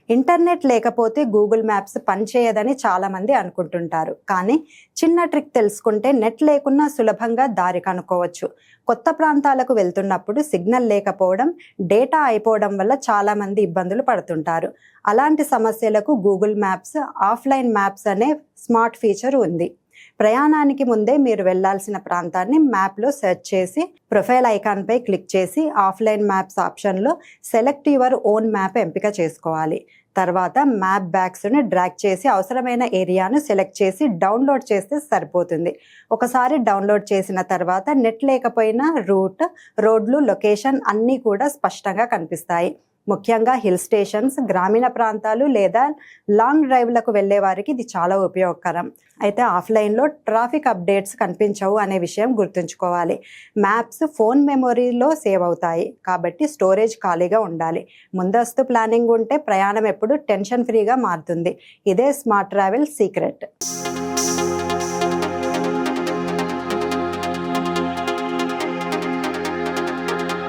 Internet లేకపోతే Google maps పనిచేయదని చాలామంది అనుకుంటుంటారు. కానీ చిన్న ట్రిక్ తెలుసుకుంటే నెట్ లేకున్నా సులభంగా దారి కనుక్కోవచ్చు. కొత్త ప్రాంతాలకు వెళ్తున్నప్పుడు సిగ్నల్ లేకపోవడం, డేటా అయిపోవడం వల్ల చాలామంది ఇబ్బందులు పడుతుంటారు. అలాంటి సమస్యలకు గూగుల్ మ్యాప్స్ ఆఫ్లైన్ మ్యాప్స్ అనే స్మార్ట్ ఫీచర్ ఉంది. ప్రయాణానికి ముందే మీరు వెళ్లాల్సిన ప్రాంతాన్ని మ్యాప్లో సెర్చ్ చేసి ప్రొఫైల్ ఐకాన్పై క్లిక్ చేసి ఆఫ్లైన్ మ్యాప్స్ ఆప్షన్లో సెలెక్ట్ యువర్ ఓన్ మ్యాప్ ఎంపిక చేసుకోవాలి. తర్వాత మ్యాప్ బ్యాగ్స్ని డ్రాగ్ చేసి అవసరమైన ఏరియాను సెలెక్ట్ చేసి డౌన్లోడ్ చేస్తే సరిపోతుంది. ఒకసారి డౌన్లోడ్ చేసిన తర్వాత నెట్ లేకపోయినా రూట్, రోడ్లు, లొకేషన్ అన్నీ కూడా స్పష్టంగా కనిపిస్తాయి. ముఖ్యంగా హిల్ స్టేషన్స్, గ్రామీణ ప్రాంతాలు లేదా లాంగ్ డ్రైవ్లకు వెళ్ళే వారికి ఇది చాలా ఉపయోగకరం. అయితే ఆఫ్లైన్లో ట్రాఫిక్ అప్డేట్స్ కనిపించవు అనే విషయం గుర్తుంచుకోవాలి. మ్యాప్స్ ఫోన్ మెమొరీలో సేవ్ అవుతాయి కాబట్టి స్టోరేజ్ ఖాళీగా ఉండాలి. ముందస్తు ప్లానింగ్ ఉంటే ప్రయాణం ఎప్పుడు టెన్షన్ ఫ్రీగా మారుతుంది. ఇదే స్మార్ట్ ట్రావెల్ సీక్రెట్.